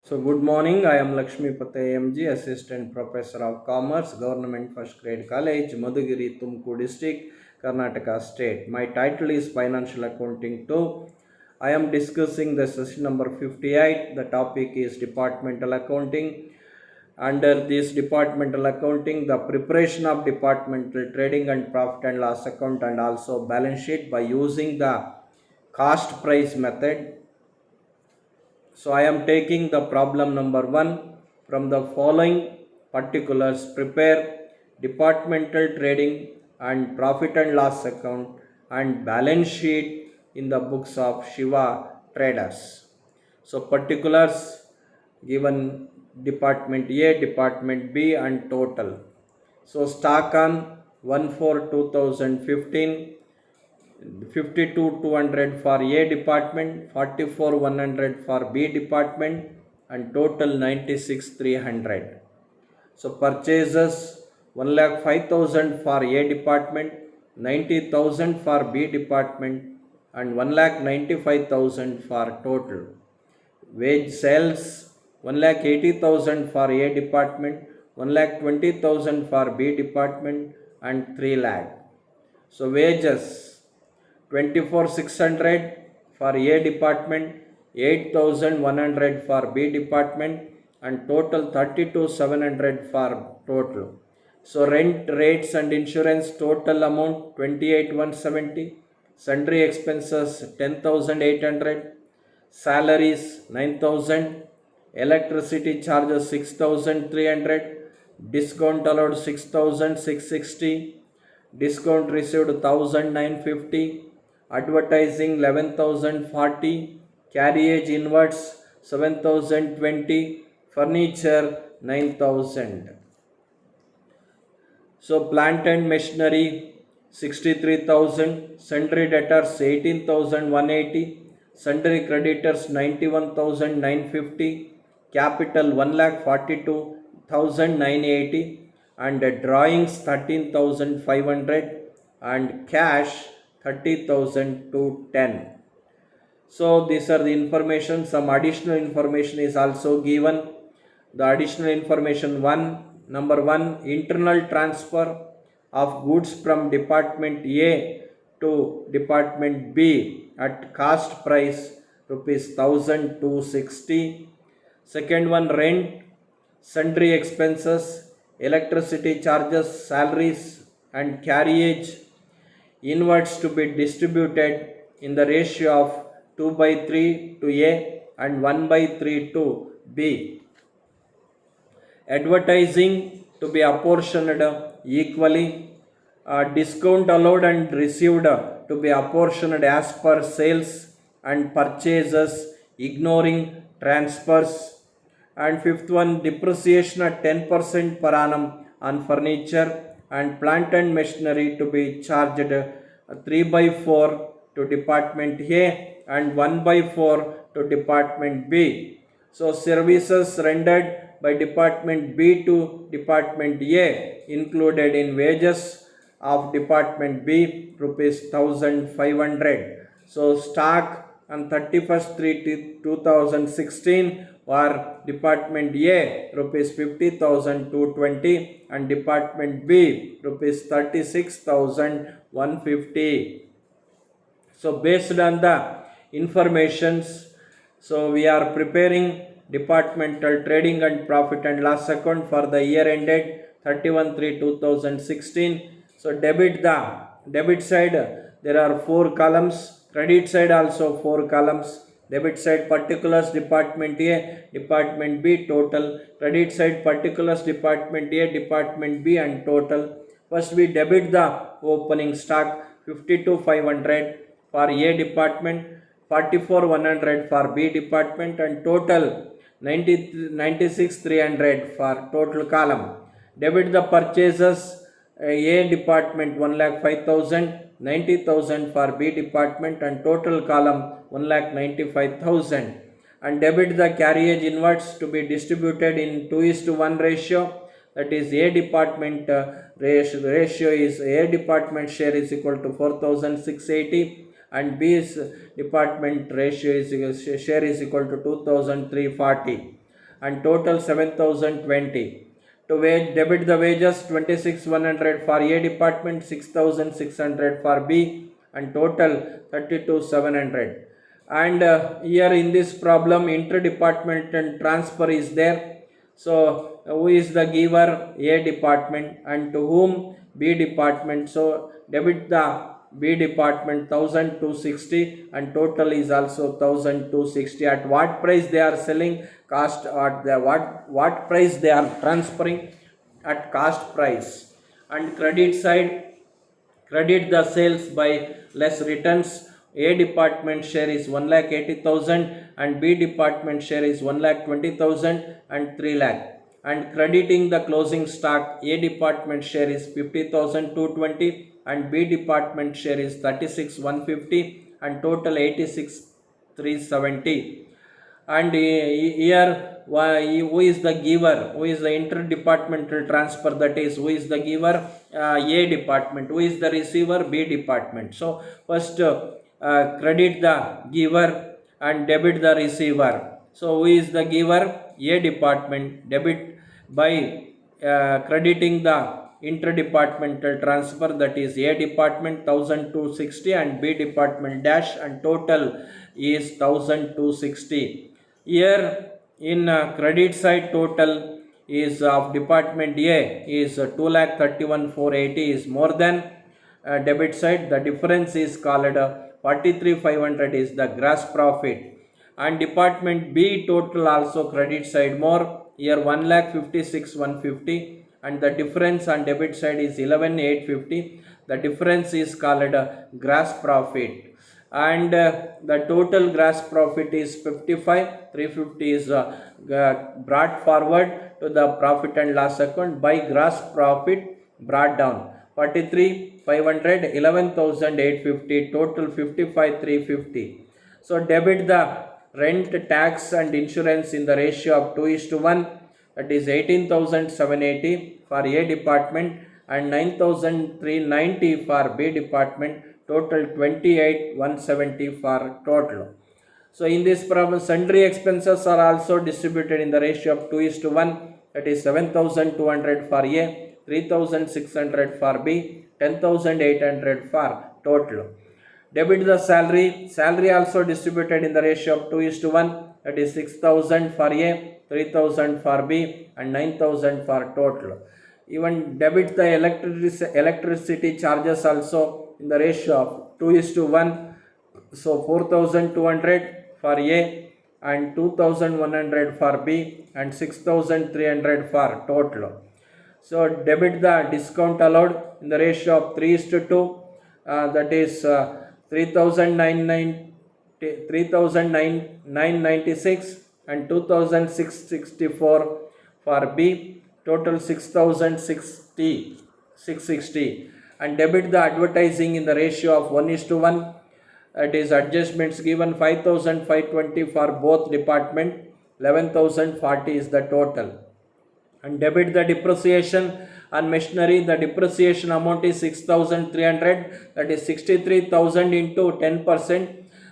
So good morning. I am Lakshmi Patay MG, Assistant Professor of Commerce, Government First Grade College, Madhugiri, Tumkur District, Karnataka State. My title is Financial Accounting 2. I am discussing the session number 58. The topic is Departmental Accounting. Under this Departmental Accounting, the preparation of Departmental Trading and Profit and Loss Account and also balance sheet by using the cost price method. So I am taking the problem number 1 from the following particulars. Prepare departmental trading and profit and loss account and balance sheet in the books of Shiva traders. So particulars given department A, department B and total. So stock on 1/4/2015, 52,200 for A department, 44,100 for B department and total 96,300. So purchases 1,05,000 for A department, 90,000 for B department and 1,95,000 for total. Wage sales 1,80,000 for A department, 1,20,000 for B department and 3 lakh. So wages 24,600 for A department, 8,100 for B department and total 32,700 for total. So rent, rates and insurance total amount 28,170, sundry expenses 10,800, salaries 9,000, electricity charges 6,300, discount allowed 6,660, discount received 1,950, advertising 11,040, carriage inwards 7,020, furniture 9,000. So plant and machinery 63,000, sundry debtors 18,180, sundry creditors 91,950, capital 1,42,980 and drawings 13,500 and cash 30,210. So these are the information. Some additional information is also given. The additional information number 1, internal transfer of goods from department A to department B at cost price rupees 1,260. Second one, rent, sundry expenses, electricity charges, salaries and carriage inwards to be distributed in the ratio of 2/3 to A and 1/3 to B. Advertising to be apportioned equally. Discount allowed and received to be apportioned as per sales and purchases, ignoring transfers. And fifth one, depreciation at 10% per annum on furniture and plant and machinery to be charged 3/4 to department A and 1/4 to department B. So services rendered by department B to department A included in wages of department B rupees 1,500. So stock on 31st/3/2016 for department A rupees 50,220 and department B rupees 36,150. So based on the informations, so we are preparing departmental trading and profit and loss account for the year ended 31/3/2016. So debit side there are 4 columns, credit side also 4 columns. Debit side particulars department A, department B total, credit side particulars department A, department B and total. First we debit the opening stock 52,500 for A department, 44,100 for B department and total 96,300 for total column. Debit the purchases A department 1,05,000, 90,000 for B department and total column 1,95,000 and debit the carriage inwards to be distributed in 2:1 ratio. That is A department ratio is A department share is equal to 4,680 and B's department ratio is share is equal to 2,340. and total 7,020. To debit the wages 26,100 for A department, 6,600 for B, and total 32,700. And here in this problem interdepartmental transfer is there. So who is the giver? A department, and to whom? B department. So debit the B department 1,260 and total is also 1,260. At what price they are selling? Cost at the what price they are transferring? At cost price. And credit side, credit the sales by less returns. A department share is 1,80,000 and B department share is 1,20,000 and 3 lakh. And crediting the closing stock, A department share is 50,220 and B department share is 36,150 and total 86,370. And here who is the giver? Who is the interdepartmental transfer? That is, who is the giver? A department. Who is the receiver? B department. So first credit the giver and debit the receiver. So who is the giver? A department. Debit by crediting the interdepartmental transfer, that is A department 1,260 and B department dash, and total is 1,260. Here in credit side, total is of department A is 2,31,480 is more than debit side. The difference is called 43,500 is the gross profit. And department B total also credit side more. Here 1,56,150 and the difference on debit side is 11,850. The difference is called gross profit. And the total gross profit is 55,350 is brought forward to the profit and loss account by gross profit brought down. 43,500, 11,850, total 55,350. So debit the rent, tax and insurance in the ratio of 2:1, that is 18,780 for A department and 9,390 for B department, total 28,170 for total. So in this problem, sundry expenses are also distributed in the ratio of 2:1, that is 7,200 for A, 3,600 for B, 10,800 for total. Debit the salary. Salary also distributed in the ratio of 2:1, that is 6,000 for A, 3,000 for B and 9,000 for total. Even debit the electricity charges also in the ratio of 2:1. So 4,200 for A and 2,100 for B and 6,300 for total. So debit the discount allowed in the ratio of 3:2, that is 3,996 and 2,664 for B, total 6,660. And debit the advertising in the ratio of 1:1, it is adjustments given 5,520 for both department, 11,040 is the total. And debit the depreciation on machinery. The depreciation amount is 6,300, that is 63,000 into 10%.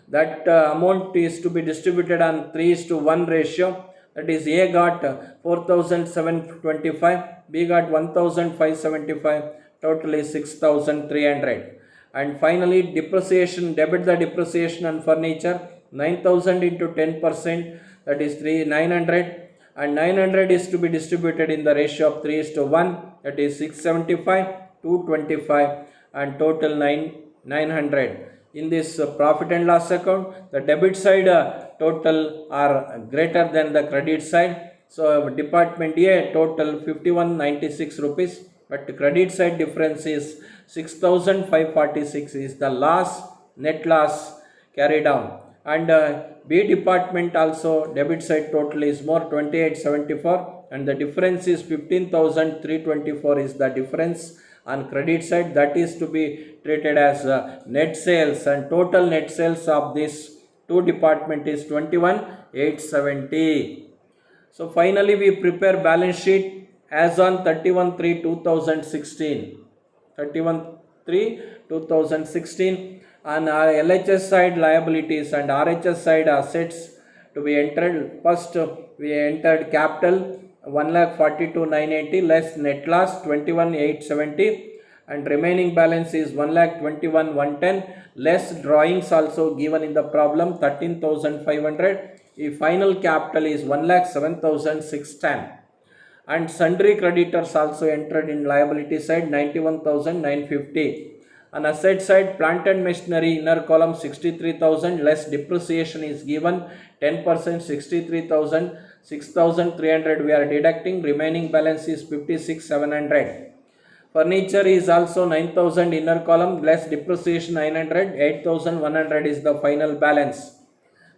That amount is to be distributed on 3:1 ratio, that is A got 4,725, B got 1,575, total is 6,300. And finally depreciation, debit the depreciation on furniture 9,000 into 10%, that is 900, and 900 is to be distributed in the ratio of 3:1, that is 675, 225 and total 900. In this profit and loss account, the debit side total are greater than the credit side. So department A total 5196 rupees, but credit side difference is 6546 is the loss, net loss carried down. And B department also debit side total is more 2874 and the difference is 15,324 is the difference on credit side. That is to be treated as net sales, and total net sales of this two department is 21,870. So finally we prepare balance sheet as on 31/3/2016. 31/3/2016. On LHS side liabilities and RHS side assets to be entered. First, we entered capital 1,42,980 less net loss 21,870, and remaining balance is 1,21,110 less drawings also given in the problem 13,500. The final capital is 1,07,610, and sundry creditors also entered in liability side 91,950. On asset side, plant and machinery inner column 63,000 less depreciation is given 10%, 63,000, 6,300 we are deducting, remaining balance is 56,700. Furniture is also 9,000 inner column less depreciation 900, 8,100 is the final balance.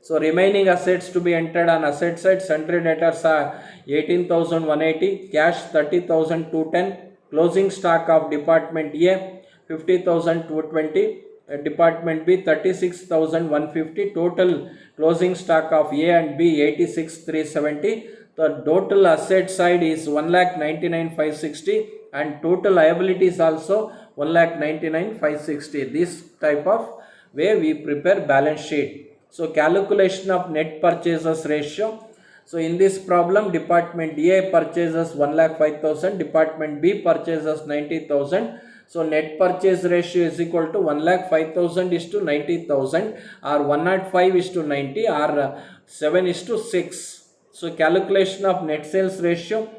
So remaining assets to be entered on asset side, sundry debtors are 18,180, cash 30,210, closing stock of Department A 50,220, Department B 36,150, total closing stock of A and B 86,370. The total asset side is 1,99,560 and total liabilities also 1,99,560. This type of way we prepare balance sheet. So calculation of net purchases ratio. So in this problem, Department A purchases 1,05,000, Department B purchases 90,000. So net purchase ratio is equal to 1,05,000 is to 90,000, or 105 is to 90, or 7 is to 6. So calculation of net sales ratio.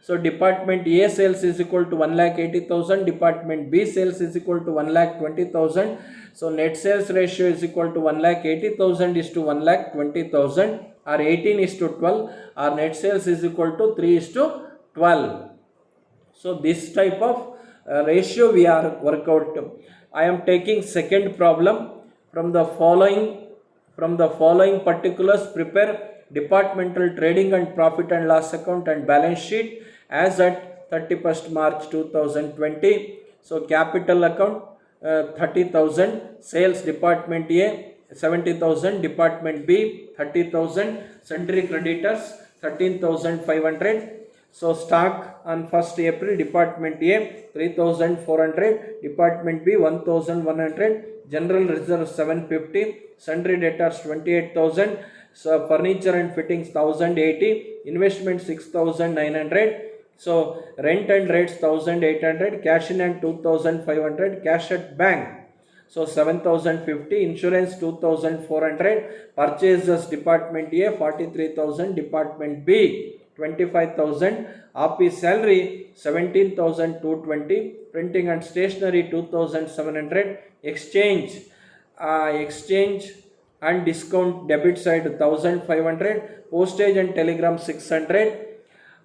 So Department A sales is equal to 1,80,000, Department B sales is equal to 1,20,000. So net sales ratio is equal to 1,80,000 is to 1,20,000, or 18 is to 12, or net sales is equal to 3 is to 12. So this type of ratio we are work out. I am taking second problem from the following particulars. Prepare departmental trading and profit and loss account and balance sheet as at 31st March 2020. So capital account 30,000, sales Department A 70,000, Department B 30,000, sundry creditors 13,500. So stock on 1st April, Department A 3,400, Department B 1,100, general reserve 750, sundry debtors 28,000, so furniture and fittings 1,080, investment 6,900. So rent and rates 1,800, cash in hand 2,500, cash at bank so 7,050, insurance 2,400, purchases Department A 43,000, Department B 25,000, office salary 17,220, printing and stationery 2,700, exchange and discount debit side 1,500, postage and telegram 600.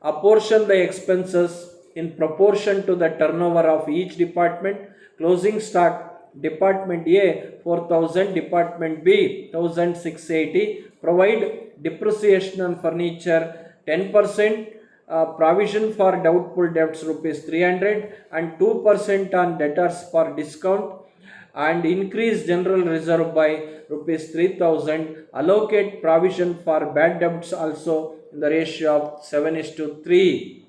Apportion the expenses in proportion to the turnover of each department. Closing stock Department A 4,000, Department B 1,680. Provide depreciation on furniture 10%, provision for doubtful debts rupees 300, and 2% on debtors for discount, and increase general reserve by rupees 3,000. Allocate provision for bad debts also in the ratio of 7:3.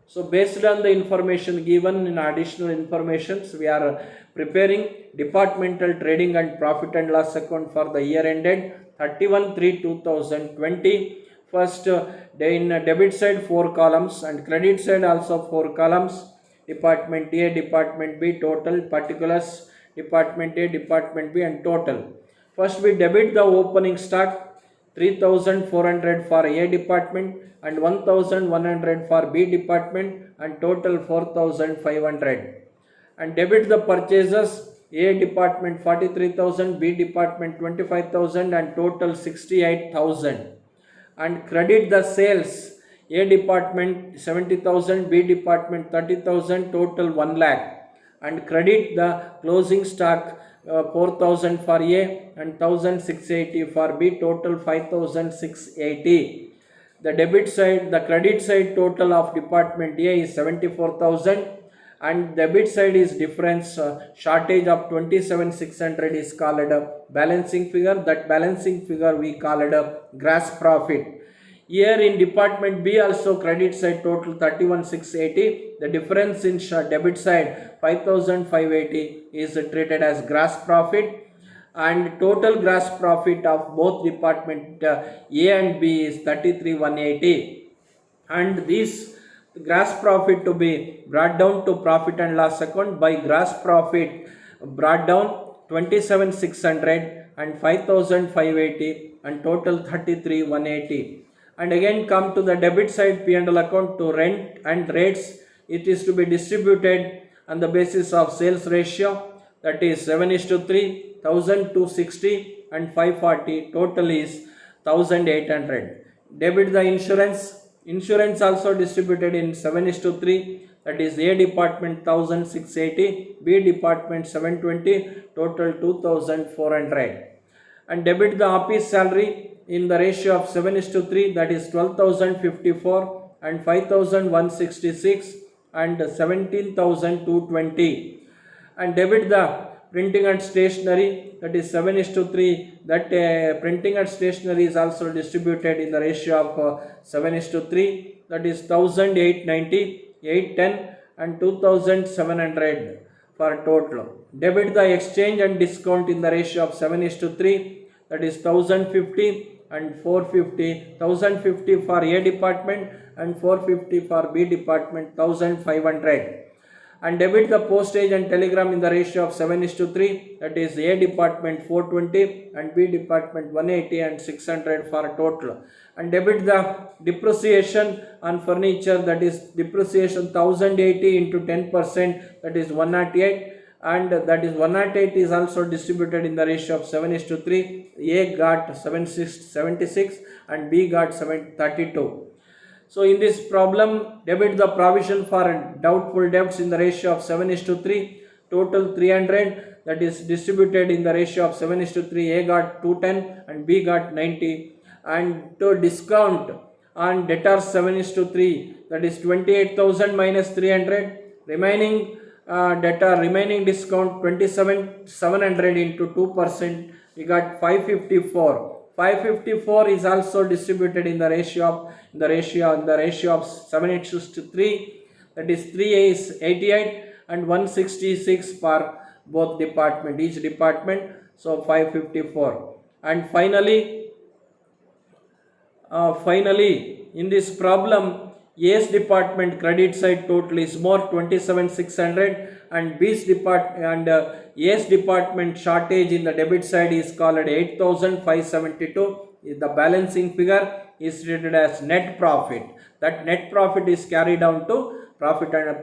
So based on the information given in additional informations, we are preparing departmental trading and profit and loss account for the year ended 31/3/2020. First, in debit side 4 columns and credit side also 4 columns. Department A, Department B, total, particulars, Department A, Department B, and total. First, we debit the opening stock 3,400 for A department and 1,100 for B department, and total 4,500. And debit the purchases A department 43,000, B department 25,000, and total 68,000. And credit the sales A department 70,000, B department 30,000, total 1 lakh. And credit the closing stock 4,000 for A and 1,680 for B, total 5,680. The debit side, the credit side total of Department A is 74,000, and debit side is difference shortage of 27,600 is called a balancing figure. That balancing figure we call it a gross profit. Here in Department B also credit side total 31,680. The difference in debit side 5,580 is treated as gross profit. and total gross profit of both department A and B is 33,180, and this gross profit to be brought down to profit and loss account by gross profit brought down 27,600 and 5,580 and total 33,180. And again come to the debit side P&L account to rent and rates. It is to be distributed on the basis of sales ratio, that is 7:3, 1,260 and 540, total is 1,800. Debit the insurance also distributed in 7:3, that is A department 1,680, B department 720, total 2,400. And debit the office salary in the ratio of 7:3, that is 12,054 and 5,166 and 17,220. And debit the printing and stationery, that is 7:3, that printing and stationery is also distributed in the ratio of 7:3, that is 1,890, 810 and 2,700 for total. Debit the exchange and discount in the ratio of 7:3, that is 1,050 and 450, 1,050 for A department and 450 for B department, 1,500. And debit the postage and telegram in the ratio of 7:3, that is A department 420 and B department 180 and 600 for total. And debit the depreciation on furniture, that is depreciation 1,080 into 10%, that is 108, and that is 108 is also distributed in the ratio of 7:3. A got 76 and B got 732. So in this problem, debit the provision for doubtful debts in the ratio of 7:3, total 300, that is distributed in the ratio of 7:3. A got 210 and B got 90. And to discount on debtors 7:3, that is 28,000 minus 300, remaining remaining discount 27,700 into 2%, we got 554. 554 is also distributed in the ratio of 7:3, that is 3 is 88 and 166 for both department, each department, so 554. And finally in this problem, A's department credit side total is more 27,600 and B's department and A's department shortage in the debit side is called 8,572. The balancing figure is treated as net profit. That net profit is carried down to profit and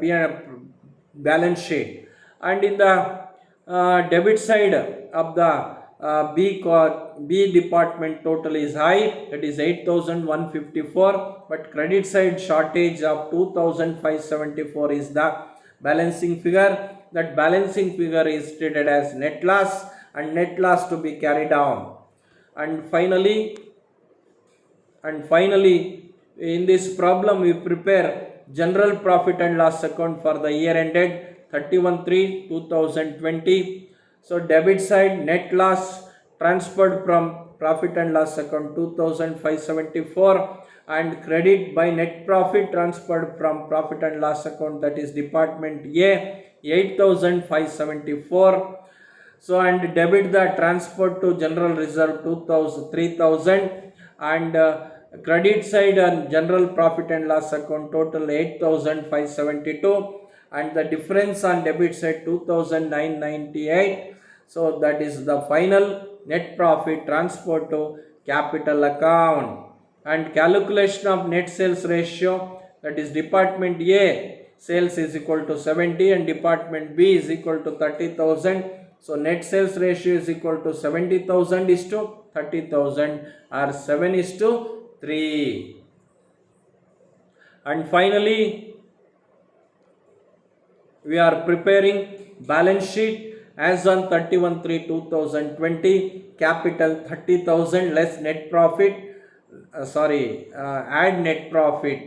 balance sheet. And in the debit side of the B department total is high, that is 8,154, but credit side shortage of 2,574 is the balancing figure. That balancing figure is treated as net loss and net loss to be carried down. And finally in this problem we prepare general profit and loss account for the year ended 31/3/2020. So debit side net loss transferred from profit and loss account 2,574, and credit by net profit transferred from profit and loss account, that is department A, 8,574. So and debit the transfer to general reserve 3,000, and credit side on general profit and loss account total 8,572, and the difference on debit side 2,998. So that is the final net profit transfer to capital account. And calculation of net sales ratio, that is department A sales is equal to 70 and department B is equal to 30,000. So net sales ratio is equal to 70,000 is to 30,000, or 7:3. And finally we are preparing balance sheet as on 31/3/2020. Capital 30,000 less net profit, add net profit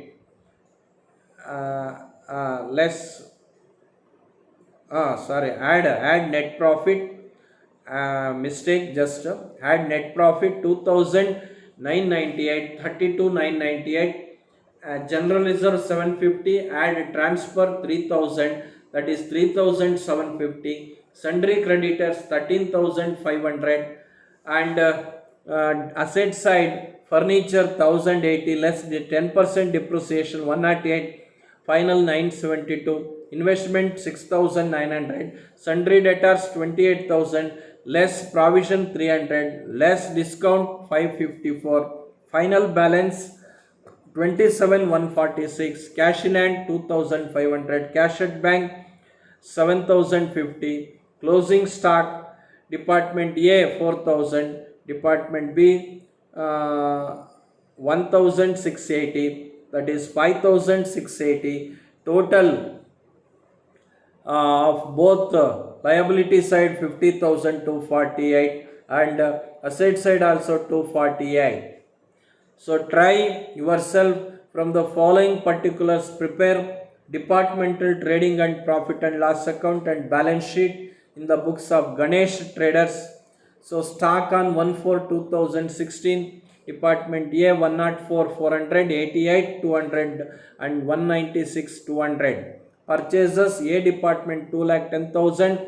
add net profit, add net profit 2,998, 32,998, general reserve 750, add transfer 3,000, that is 3,750, Sundry creditors 13,500, and asset side furniture 1080 less the 10% depreciation 108, final 972, investment 6900, sundry debtors 28,000 less provision 300 less discount 554, final balance 27,146, cash in hand 2,500, cash at bank 7,050, closing stock Department A 4,000, Department B 1,680, that is 5,680. Total of both liability side 50,000 to 48, and asset side also 248. So try yourself from the following particulars. Prepare departmental trading and profit and loss account and balance sheet in the books of Ganesh Traders. So stock on 1/4/2016, Department A 104 400, 88 200 and 196 200. Purchases A department 2,10,000,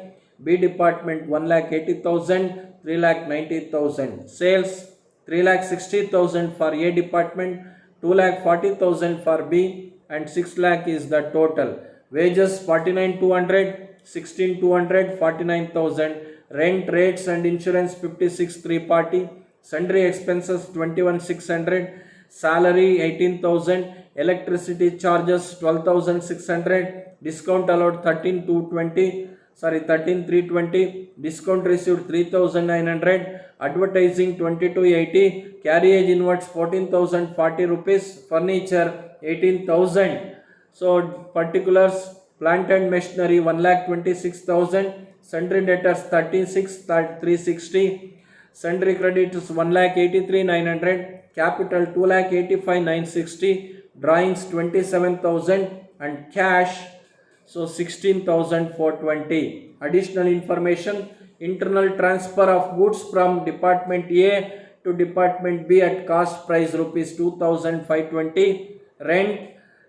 B department 1,80,000, 3,90,000. Sales 3,60,000 for A department, 2,40,000 for B, and 6 lakh is the total. Wages 49,200, 16,200, 49,000. Rent, rates and insurance 56 3 party. Sundry expenses 21,600. Salary 18,000. Electricity charges 12,600. Discount allowed 13,320. Discount received 3,900. Advertising 2280. Carriage inwards 14,040 rupees. Furniture 18,000. So particulars: plant and machinery 1,26,000. Sundry debtors 36,360. Sundry creditors 1,83,900. Capital 2,85,960. Drawings 27,000 and cash so 16,420. Additional information: internal transfer of goods from Department A to Department B at cost price rupees 2,520. Rent,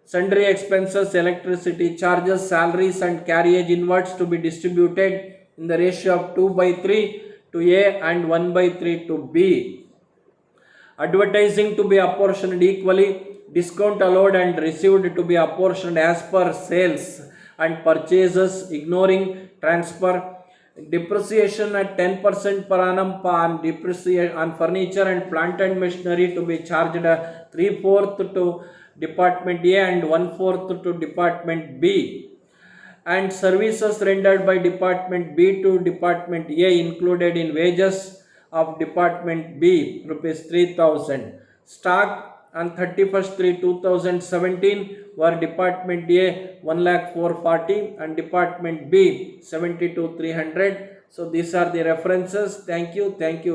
sundry expenses, electricity charges, salaries and carriage inwards to be distributed in the ratio of 2/3 to A and 1/3 to B. Advertising to be apportioned equally. Discount allowed and received to be apportioned as per sales and purchases, ignoring transfer. Depreciation at 10% per annum on depreciation on furniture and plant and machinery to be charged 3/4 to Department A and 1/4 to Department B. And services rendered by Department B to Department A included in wages of Department B rupees 3,000. Stock on 31st/3/2017 were Department A 1,04,40 and Department B 72,300. So these are the references. Thank you very much.